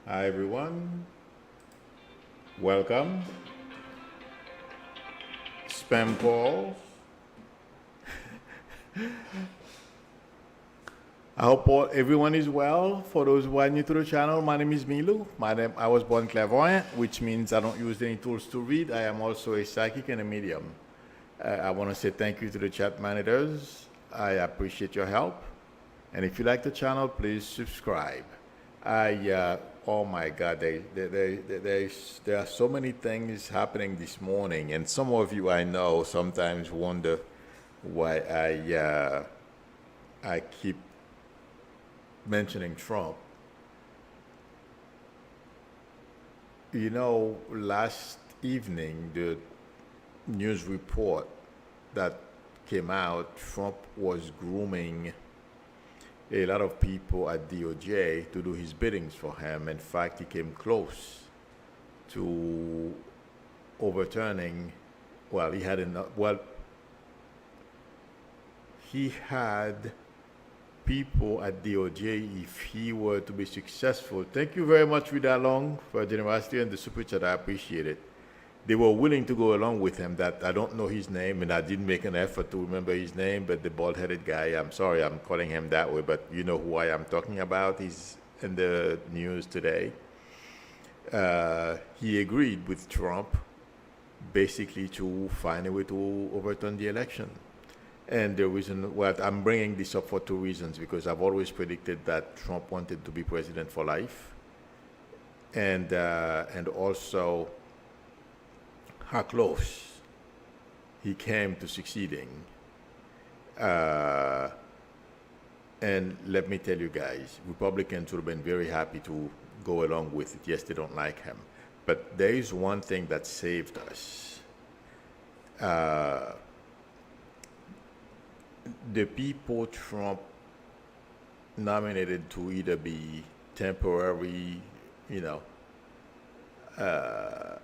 Hi everyone, welcome. Spam call. I hope everyone is well. For those who are new to the channel, my name is Milu. I was born clairvoyant, which means I don't use any tools to read. I am also a psychic and a medium. I want to say thank you to the chat managers. I appreciate your help. And if you like the channel, please subscribe. Oh my God, there are so many things happening this morning, and some of you I know sometimes wonder why I keep mentioning Trump. You know, last evening, the news report that came out, Trump was grooming a lot of people at DOJ to do his biddings for him. In fact, he came close to overturning. Well, he had enough. Well, he had people at DOJ, if he were to be successful. Thank you very much, Rita Long, for your generosity and the super chat. I appreciate it. They were willing to go along with him. That I don't know his name, and I didn't make an effort to remember his name. But the bald-headed guy, I'm sorry, I'm calling him that way, but you know who I am talking about. He's in the news today. He agreed with Trump, basically to find a way to overturn the election. And the reason, well, I'm bringing this up for two reasons, because I've always predicted that Trump wanted to be president for life, and also how close he came to succeeding. Uh, and let me tell you guys, Republicans would have been very happy to go along with it. Yes, they don't like him. But there is one thing that saved us. The people Trump nominated to either be temporary, you know,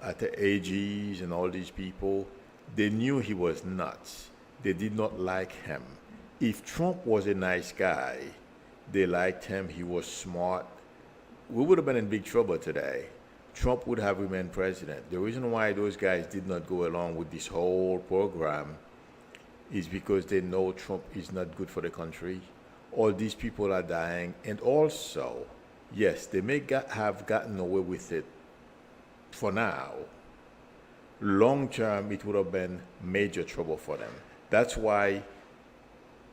at the AGs and all these people, they knew he was nuts. They did not like him. If Trump was a nice guy, they liked him, he was smart, we would have been in big trouble today. Trump would have remained president. The reason why those guys did not go along with this whole program is because they know Trump is not good for the country. All these people are dying. And also, yes, they may have gotten away with it for now. Long term, it would have been major trouble for them. That's why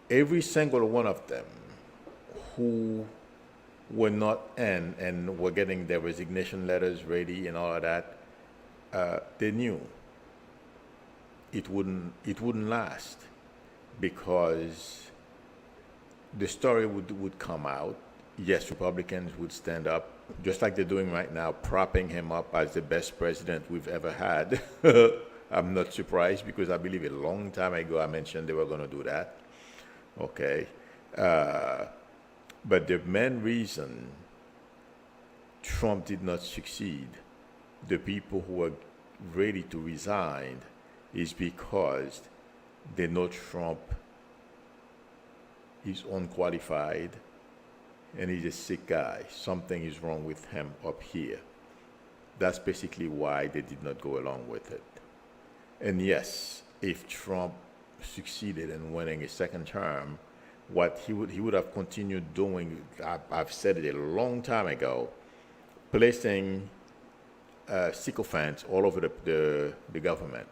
every single one of them who were not in and were getting their resignation letters ready and all of that, they knew it wouldn't last, because the story would come out. Yes, Republicans would stand up, just like they're doing right now, propping him up as the best president we've ever had. I'm not surprised, because I believe a long time ago I mentioned they were going to do that. Okay. But the main reason Trump did not succeed, the people who were ready to resign, is because they know Trump is unqualified and he's a sick guy. Something is wrong with him up here. That's basically why they did not go along with it. And yes, if Trump succeeded in winning a second term, what he would have continued doing, I've said it a long time ago, placing sycophants all over the government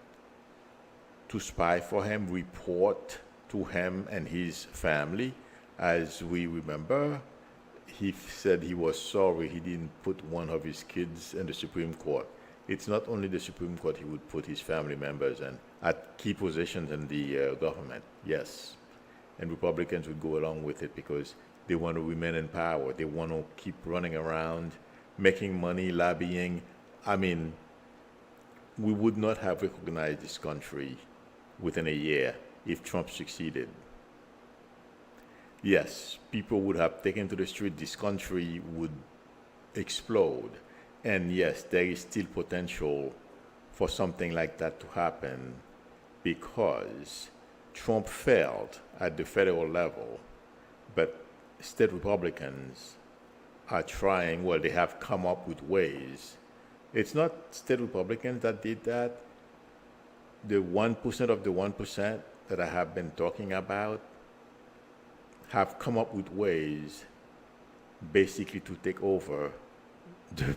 to spy for him, report to him and his family. As we remember, he said he was sorry he didn't put one of his kids in the Supreme Court. It's not only the Supreme Court, he would put his family members in at key positions in the government, yes. And Republicans would go along with it because they want to remain in power. They want to keep running around, making money, lobbying. I mean, we would not have recognized this country within a year if Trump succeeded. Yes, people would have taken to the street, this country would explode. And yes, there is still potential for something like that to happen, because Trump failed at the federal level, but state Republicans are trying, well, they have come up with ways. It's not state Republicans that did that. The 1% of the 1% that I have been talking about have come up with ways basically to take over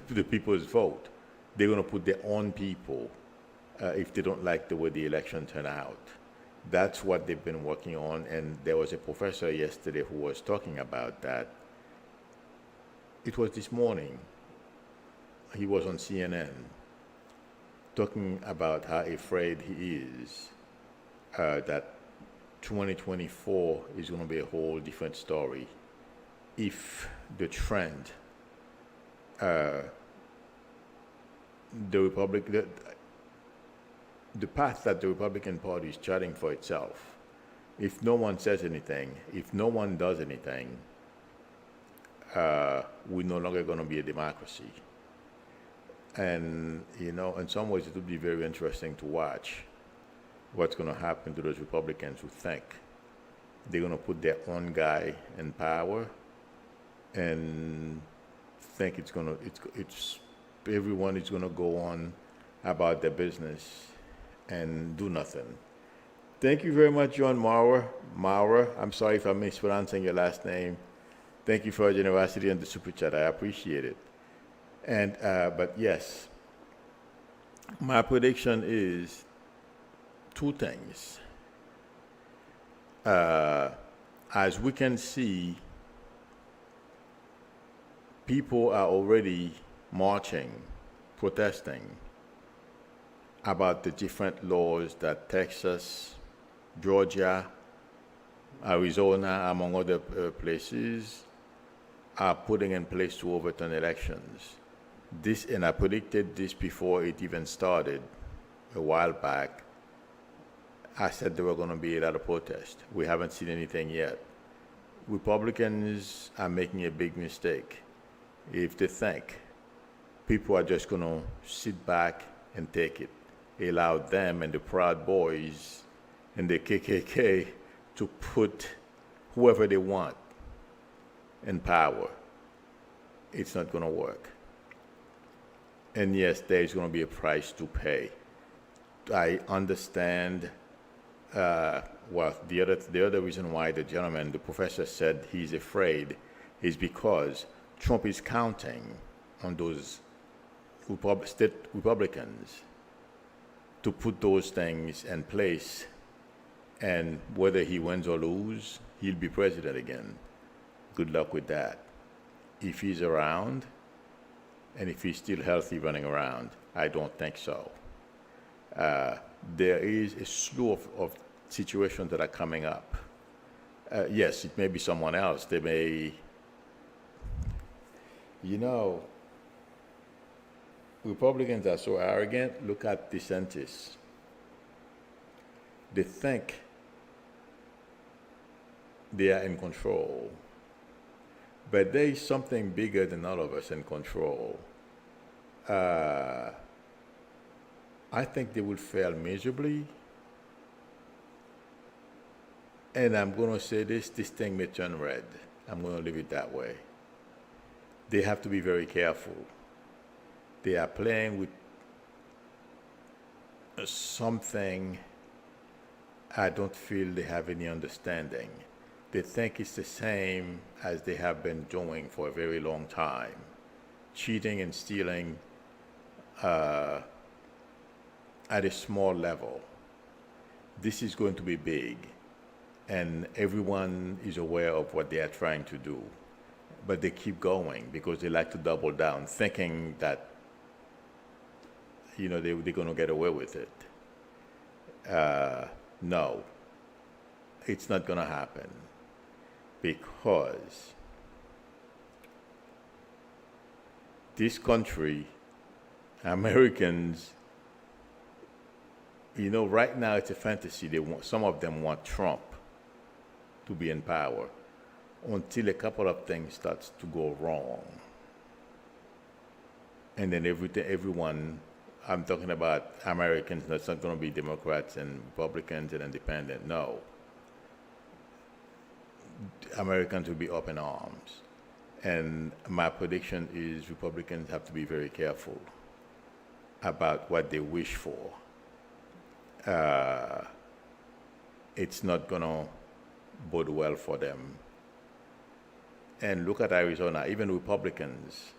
the people's vote. They're going to put their own people if they don't like the way the election turned out. That's what they've been working on, and there was a professor yesterday who was talking about that. It was this morning. He was on CNN talking about how afraid he is that 2024 is going to be a whole different story if the trend, the path that the Republican Party is charting for itself, if no one says anything, if no one does anything, we're no longer going to be a democracy. And, in some ways it would be very interesting to watch what's going to happen to those Republicans who think they're going to put their own guy in power and think everyone is going to go on about their business and do nothing. Thank you very much, John Maurer. I'm sorry if I'm mispronouncing your last name. Thank you for your generosity and the super chat. I appreciate it. And but yes, my prediction is two things. As we can see, people are already marching, protesting about the different laws that Texas, Georgia, Arizona, among other places, are putting in place to overturn elections. And I predicted this before it even started a while back. I said there were going to be a lot of protests. We haven't seen anything yet. Republicans are making a big mistake if they think people are just going to sit back and take it. Allow them and the Proud Boys and the KKK to put whoever they want in power. It's not going to work. And yes, there's going to be a price to pay. I understand. The other reason why the professor said he's afraid is because Trump is counting on those state Republicans to put those things in place, and whether he wins or loses, he'll be president again. Good luck with that. If he's around, and if he's still healthy running around, I don't think so. There is a slew of situations that are coming up. Yes, it may be someone else. They may, Republicans are so arrogant. Look at DeSantis. They think they are in control. But there is something bigger than all of us in control. I think they will fail miserably. And I'm going to say this thing may turn red. I'm going to leave it that way. They have to be very careful. They are playing with something I don't feel they have any understanding. They think it's the same as they have been doing for a very long time. Cheating and stealing at a small level. This is going to be big, and everyone is aware of what they are trying to do. But they keep going because they like to double down, thinking that they're going to get away with it. No, it's not going to happen, because this country, Americans, right now it's a fantasy. Some of them want Trump to be in power until a couple of things starts to go wrong. And then everyone, I'm talking about Americans, that's not going to be Democrats and Republicans and independent. No. Americans will be up in arms. And my prediction is Republicans have to be very careful about what they wish for. It's not going to bode well for them. And look at Arizona. Even Republicans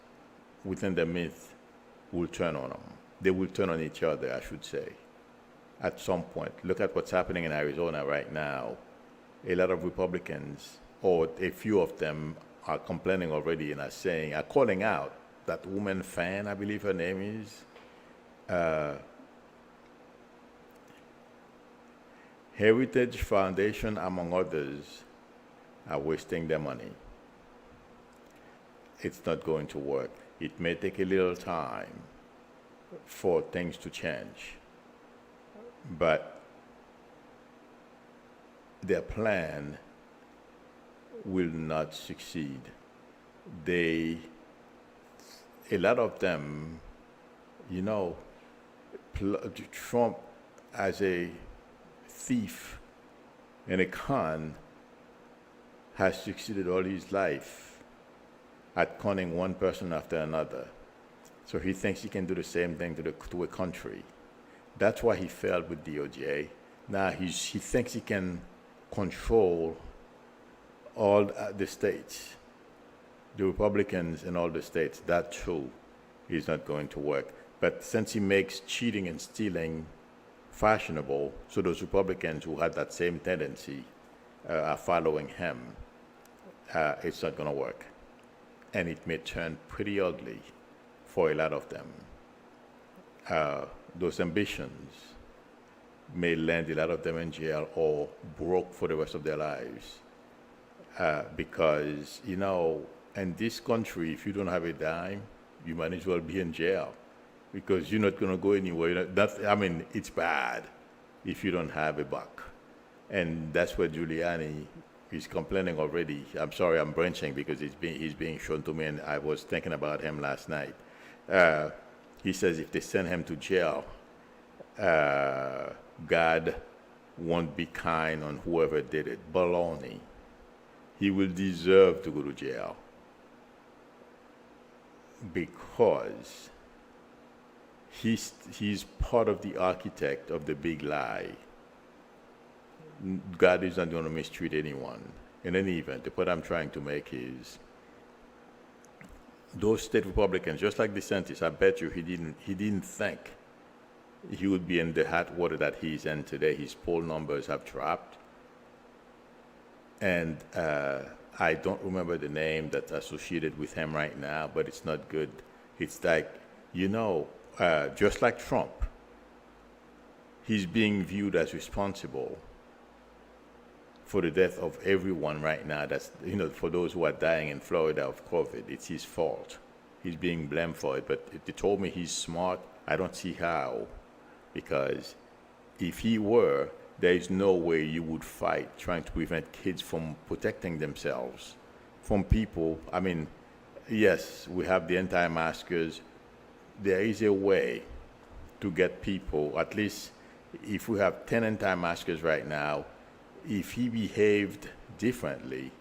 within the myth will turn on them. They will turn on each other, I should say, at some point. Look at what's happening in Arizona right now. A lot of Republicans, or a few of them, are complaining already and are calling out that woman fan, I believe her name is, Heritage Foundation, among others, are wasting their money. It's not going to work. It may take a little time for things to change, but their plan will not succeed. A lot of them, Trump as a thief and a con has succeeded all his life at conning one person after another. So he thinks he can do the same thing to a country. That's why he failed with DOJ. Now he thinks he can control all the states, the Republicans in all the states. That too is not going to work. But since he makes cheating and stealing fashionable, so those Republicans who had that same tendency are following him, it's not going to work. And it may turn pretty ugly for a lot of them. Those ambitions may land a lot of them in jail or broke for the rest of their lives. Because, in this country, if you don't have a dime, you might as well be in jail because you're not going to go anywhere. It's bad if you don't have a buck. And that's where Giuliani is complaining already. I'm sorry, I'm branching because he's being shown to me, and I was thinking about him last night. He says if they send him to jail, God won't be kind on whoever did it. Baloney. He will deserve to go to jail because he's part of the architect of the big lie. God is not going to mistreat anyone. In any event, the point I'm trying to make is those state Republicans, just like DeSantis, I bet you he didn't think he would be in the hot water that he's in today. His poll numbers have dropped. And I don't remember the name that's associated with him right now, but it's not good. It's like, just like Trump, he's being viewed as responsible for the death of everyone right now. That's, for those who are dying in Florida of COVID, it's his fault. He's being blamed for it. But if they told me he's smart, I don't see how. Because if he were, there is no way you would fight trying to prevent kids from protecting themselves from people. Yes, we have the anti-maskers. There is a way to get people, at least if we have 10 anti-maskers right now, if he behaved differently,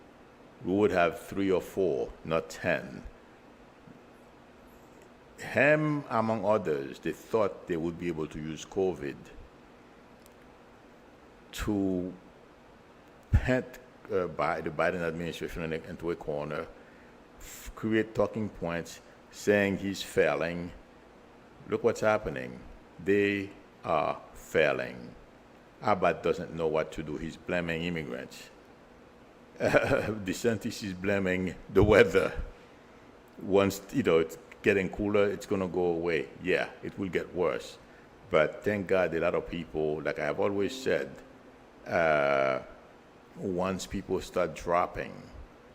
we would have 3 or 4, not 10. Him, among others, they thought they would be able to use COVID to paint the Biden administration into a corner, create talking points saying he's failing. Look what's happening. They are failing. Abbott doesn't know what to do. He's blaming immigrants. DeSantis is blaming the weather. Once, it's getting cooler, it's going to go away. Yeah, it will get worse. But thank God a lot of people, like I've always said, once people start dropping,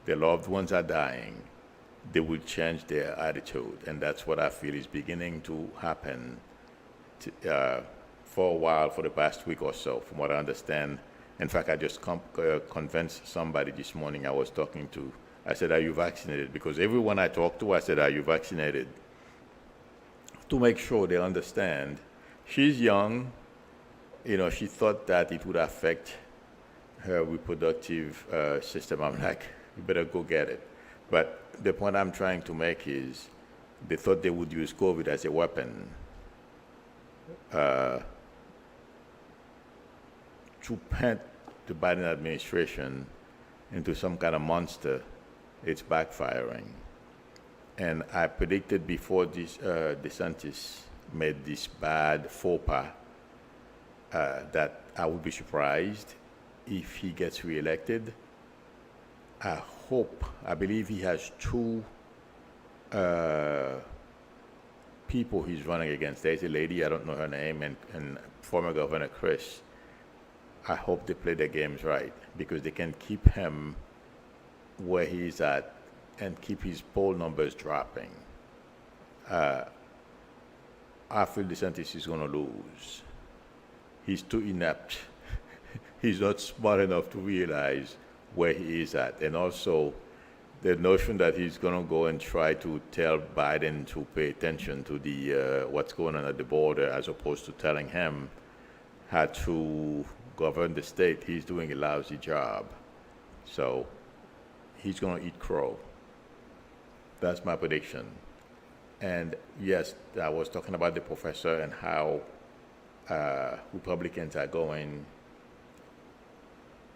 their loved ones are dying, they will change their attitude. And that's what I feel is beginning to happen for a while, for the past week or so, from what I understand. In fact, I just convinced somebody this morning I was talking to. I said, are you vaccinated? Because everyone I talked to, I said, are you vaccinated? To make sure they understand. She's young. She thought that it would affect her reproductive system. I'm like, you better go get it. But the point I'm trying to make is they thought they would use COVID as a weapon to paint the Biden administration into some kind of monster. It's backfiring. And I predicted before this DeSantis made this bad faux pas that I would be surprised if he gets reelected. I believe he has two people he's running against. There's a lady, I don't know her name, and former Governor Chris. I hope they play their games right because they can keep him where he's at and keep his poll numbers dropping. I feel DeSantis is going to lose. He's too inept. He's not smart enough to realize where he is at. And also, the notion that he's going to go and try to tell Biden to pay attention to the what's going on at the border as opposed to telling him how to govern the state, he's doing a lousy job. So he's going to eat crow. That's my prediction. And yes, I was talking about the professor and how Republicans are going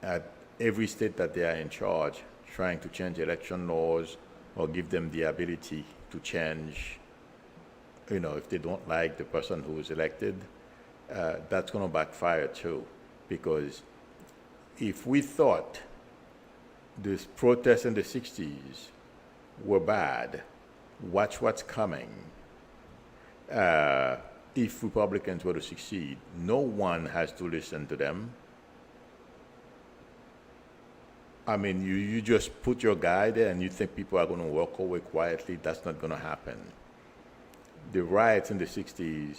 at every state that they are in charge, trying to change election laws or give them the ability to change, if they don't like the person who is elected, that's going to backfire too. Because if we thought this protests in the 60s were bad, watch what's coming. If Republicans were to succeed, no one has to listen to them. I mean, you just put your guy there and you think people are going to walk away quietly. That's not going to happen. The riots in the 60s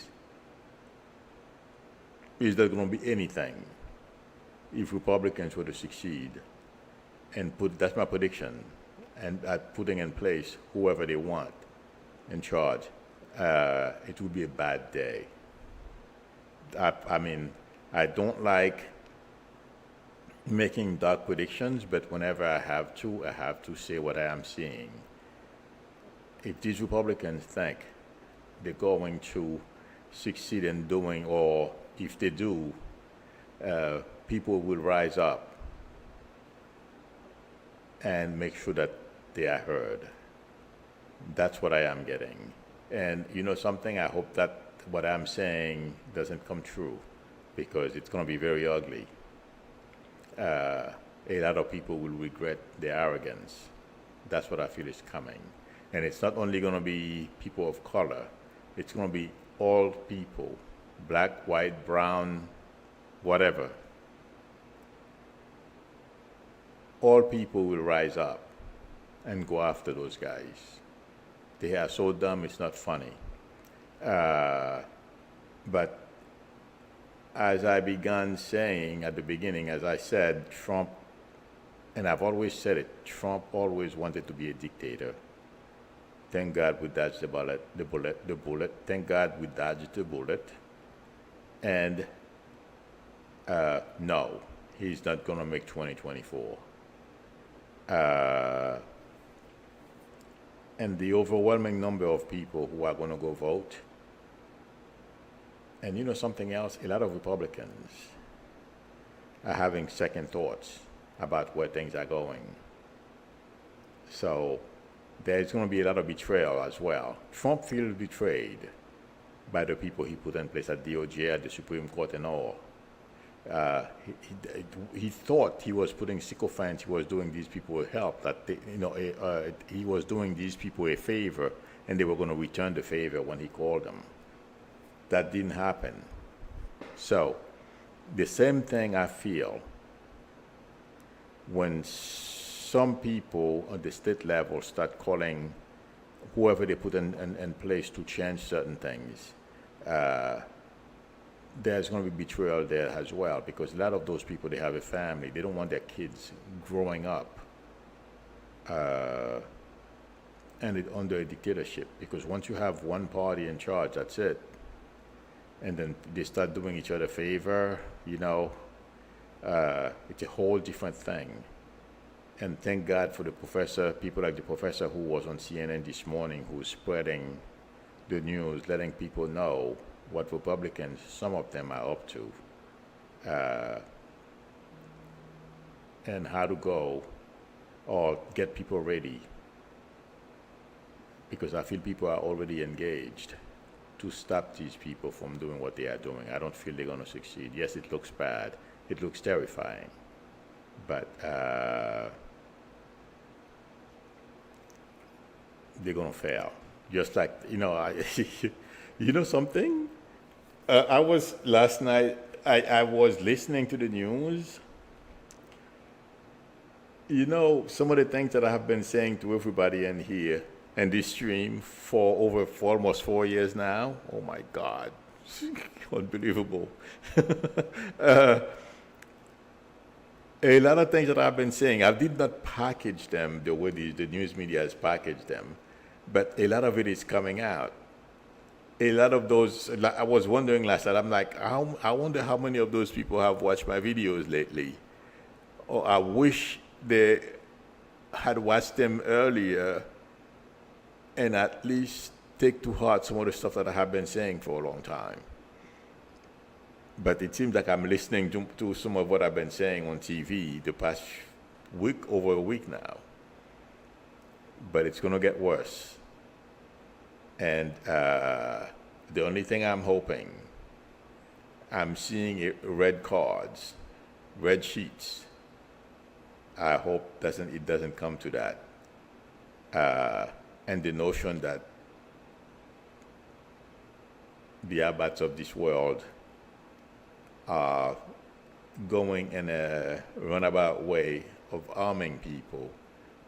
is not going to be anything if Republicans were to succeed and that's my prediction, and at putting in place whoever they want in charge, it would be a bad day. I mean, I don't like making dark predictions, but whenever I have to say what I am seeing. If these Republicans think they're going to succeed in doing, or if they do, people will rise up and make sure that they are heard. That's what I am getting. And something, I hope that what I'm saying doesn't come true, because it's going to be very ugly. A lot of people will regret their arrogance. That's what I feel is coming. And it's not only going to be people of color, it's going to be all people, black, white, brown, whatever. All people will rise up and go after those guys. They are so dumb, it's not funny. But as I began saying at the beginning, as I said, Trump, and I've always said it, Trump always wanted to be a dictator. Thank God we dodged the bullet. Thank God we dodged the bullet. And no, he's not going to make 2024. And the overwhelming number of people who are going to go vote. And something else, a lot of Republicans are having second thoughts about where things are going. So there's going to be a lot of betrayal as well. Trump feels betrayed by the people he put in place at DOJ, at the Supreme Court and all. He thought he was putting sycophants, he was doing these people a help, that he was doing these people a favor, and they were going to return the favor when he called them. That didn't happen. So the same thing I feel when some people on the state level start calling whoever they put in place to change certain things. There's going to be betrayal there as well, because a lot of those people, they have a family. They don't want their kids growing up and under a dictatorship, because once you have one party in charge, that's it. And then they start doing each other a favor, it's a whole different thing. And thank God for the professor, people like the professor who was on CNN this morning, who's spreading the news, letting people know what Republicans, some of them, are up to, and how to go or get people ready. Because I feel people are already engaged to stop these people from doing what they are doing. I don't feel they're going to succeed. Yes, it looks bad. It looks terrifying. But they're going to fail. Just like, you know something? I was, last night, I was listening to the news. You know, some of the things that I have been saying to everybody in here and this stream for almost 4 years now. Oh my God, unbelievable. A lot of things that I've been saying, I did not package them the way the news media has packaged them, but a lot of it is coming out. A lot of those, I was wondering last night, I'm like, I wonder how many of those people have watched my videos lately. Or I wish they had watched them earlier and at least take to heart some of the stuff that I have been saying for a long time. But it seems like I'm listening to some of what I've been saying on TV the past week, over a week now. But it's going to get worse. And the only thing I'm hoping, I'm seeing red cards, red sheets. I hope it doesn't come to that. And the notion that the Abbats of this world are going in a runabout way of arming people,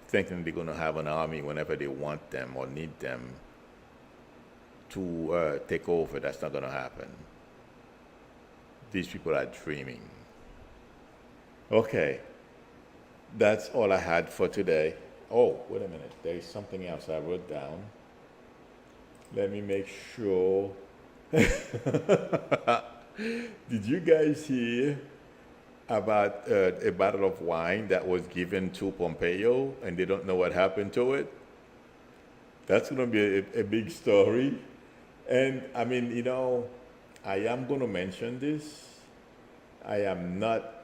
thinking they're going to have an army whenever they want them or need them to take over. That's not going to happen. These people are dreaming. Okay, that's all I had for today. Oh, wait a minute. There is something else I wrote down. Let me make sure. Did you guys hear about a bottle of wine that was given to Pompeo and they don't know what happened to it? That's going to be a big story. And I mean, I am going to mention this. I am not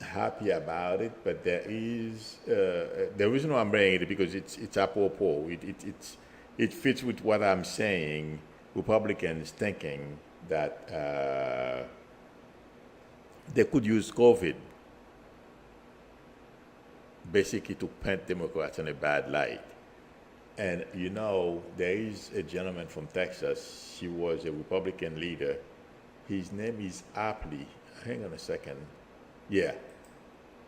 happy about it, but there is the reason why I'm bringing it because it's apropos. It fits with what I'm saying. Republicans thinking that they could use COVID basically to paint Democrats in a bad light. And there is a gentleman from Texas. He was a Republican leader. His name is Apley. Hang on a second. Yeah.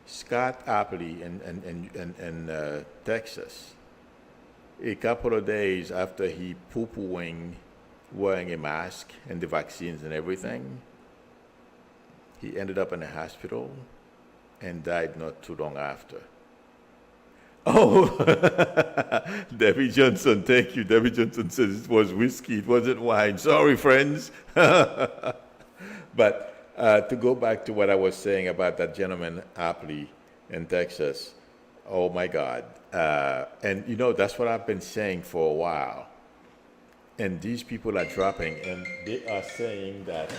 Scott Apley in Texas. A couple of days after he poo-pooing, wearing a mask and the vaccines and everything, he ended up in a hospital and died not too long after. Oh, Debbie Johnson, thank you. Debbie Johnson says it was whiskey, it wasn't wine. Sorry, friends. But to go back to what I was saying about that gentleman, Apley, in Texas, oh my God. And that's what I've been saying for a while. And these people are dropping, and they are saying that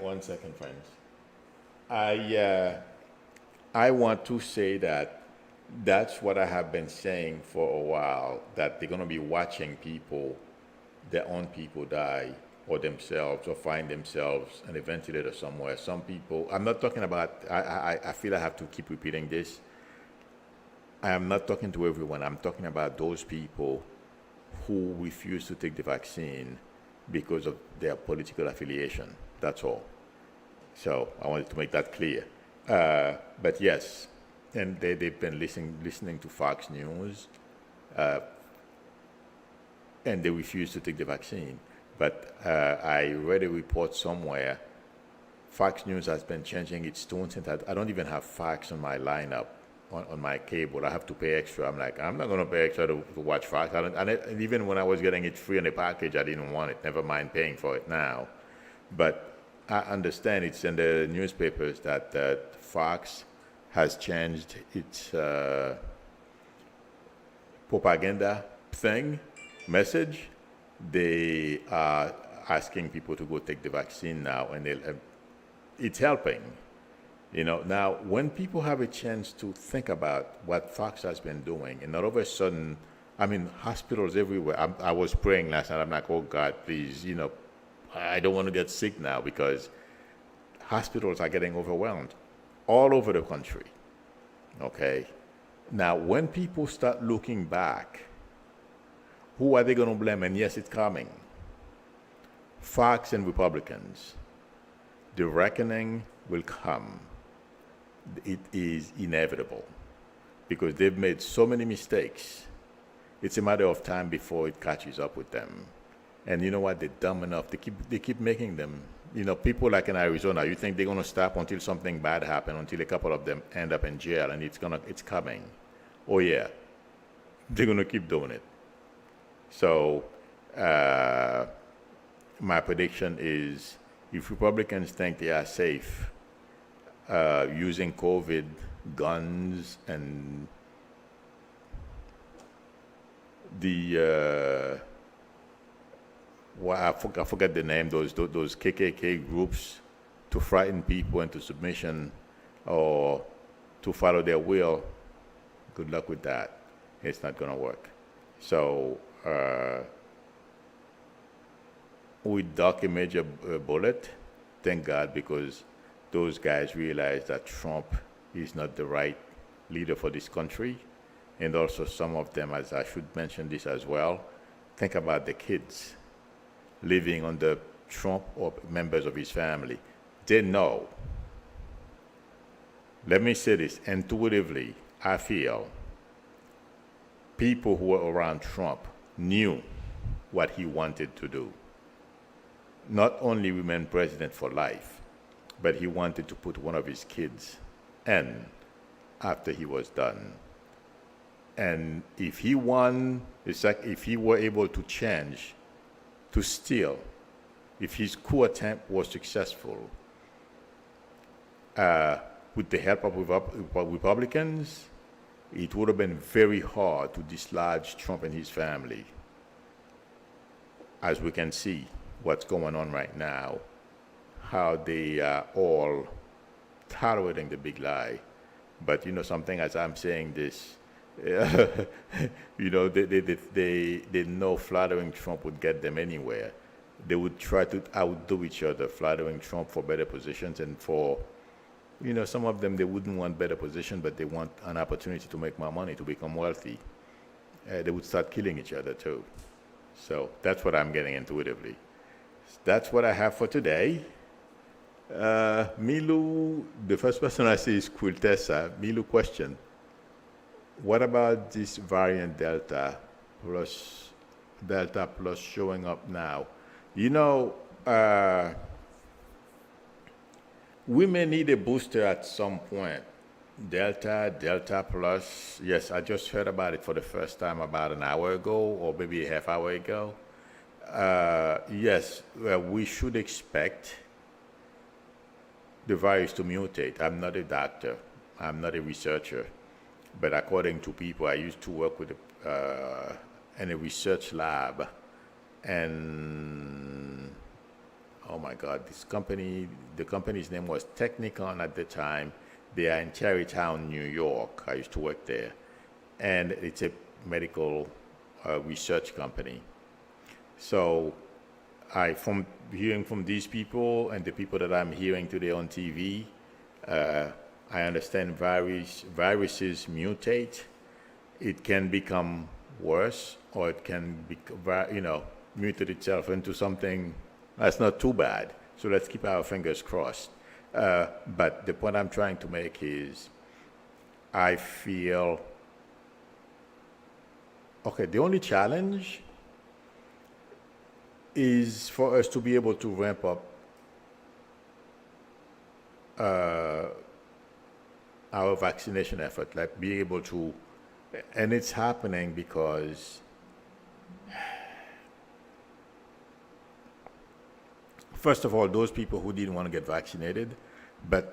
one second, friends. I want to say that that's what I have been saying for a while, that they're going to be watching people, their own people die, or themselves, or find themselves in a ventilator somewhere. Some people, I'm not talking about, I feel I have to keep repeating this. I am not talking to everyone. I'm talking about those people who refuse to take the vaccine because of their political affiliation. That's all. So I wanted to make that clear. But yes, and they've been listening to Fox News, and they refuse to take the vaccine. But I read a report somewhere. Fox News has been changing its tune since I don't even have Fox on my lineup on my cable. I have to pay extra. I'm like, I'm not going to pay extra to watch Fox. And even when I was getting it free in a package, I didn't want it. Never mind paying for it now. But I understand it's in the newspapers that Fox has changed its propaganda thing, message. They are asking people to go take the vaccine now, and it's helping. Now when people have a chance to think about what Fox has been doing, and all of a sudden, I mean, hospitals everywhere. I was praying last night. I'm like, oh God, please, I don't want to get sick now because hospitals are getting overwhelmed all over the country. Okay. Now, when people start looking back, who are they going to blame? And yes, it's coming. Fox and Republicans. The reckoning will come. It is inevitable because they've made so many mistakes. It's a matter of time before it catches up with them. And you know what? They're dumb enough. They keep making them. People like in Arizona, you think they're going to stop until something bad happens, until a couple of them end up in jail, and it's coming. Oh yeah, they're going to keep doing it. So my prediction is, if Republicans think they are safe using COVID, guns, and the I forget the name, those KKK groups, to frighten people into submission or to follow their will, good luck with that. It's not going to work. So we duck a major bullet, thank God, because those guys realize that Trump is not the right leader for this country. And also some of them, as I should mention this as well, think about the kids living under Trump or members of his family. They know. Let me say this intuitively. I feel people who were around Trump knew what he wanted to do. Not only remain president for life, but he wanted to put one of his kids in after he was done. And if he won, it's like if he were able to change, to steal, if his coup attempt was successful, with the help of Republicans, it would have been very hard to dislodge Trump and his family. As we can see what's going on right now, how they are all tolerating the big lie. But something, as I'm saying this, they know flattering Trump would get them anywhere. They would try to outdo each other, flattering Trump for better positions, and for, some of them, they wouldn't want better position, but they want an opportunity to make more money, to become wealthy. They would start killing each other too. So that's what I'm getting intuitively. That's what I have for today. Milu, the first person I see is Quiltessa. Milu, question. What about this variant Delta plus showing up now? We may need a booster at some point. Delta plus. Yes, I just heard about it for the first time about an hour ago, or maybe a half hour ago. Yes, we should expect the virus to mutate. I'm not a doctor. I'm not a researcher. But according to people, I used to work with in a research lab, and oh my God, the company's name was Technicon at the time. They are in Tarrytown, New York. I used to work there, and it's a medical research company. So from hearing from these people and the people that I'm hearing today on TV, I understand viruses mutate. It can become worse, or it can mutate itself into something that's not too bad. So let's keep our fingers crossed. But the point I'm trying to make is, I feel, okay, the only challenge is for us to be able to ramp up our vaccination effort, like be able to, and it's happening because first of all, those people who didn't want to get vaccinated, but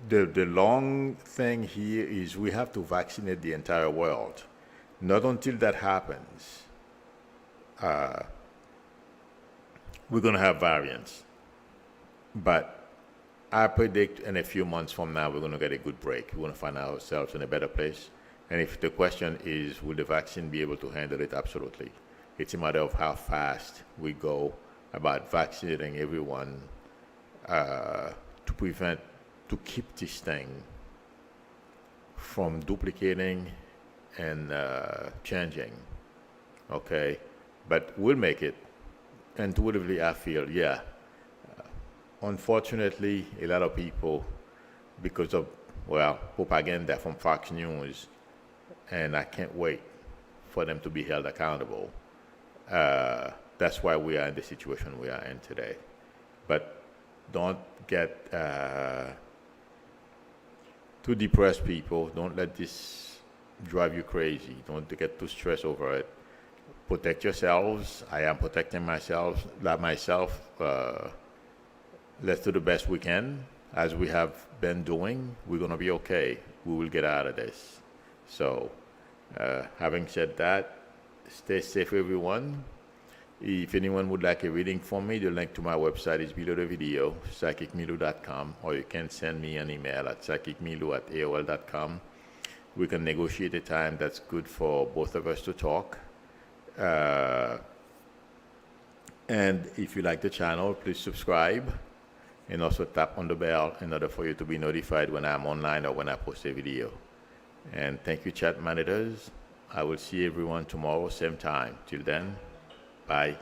the long thing here is we have to vaccinate the entire world. Not until that happens, we're going to have variants. But I predict in a few months from now, we're going to get a good break. We're going to find ourselves in a better place. And if the question is, will the vaccine be able to handle it? Absolutely. It's a matter of how fast we go about vaccinating everyone to keep this thing from duplicating and changing. Okay? But we'll make it. Intuitively, I feel, yeah. Unfortunately, a lot of people, because of, propaganda from Fox News, and I can't wait for them to be held accountable. That's why we are in the situation we are in today. But don't get too depressed, people. Don't let this drive you crazy. Don't get too stressed over it. Protect yourselves. I am protecting myself. Let's do the best we can, as we have been doing. We're going to be okay. We will get out of this. So, having said that, stay safe, everyone. If anyone would like a reading from me, the link to my website is below the video, psychicmilu.com, or you can send me an email at psychicmilu@aol.com. We can negotiate a time that's good for both of us to talk. And if you like the channel, please subscribe and also tap on the bell in order for you to be notified when I'm online or when I post a video. And thank you, chat managers. I will see everyone tomorrow, same time. Till then, bye.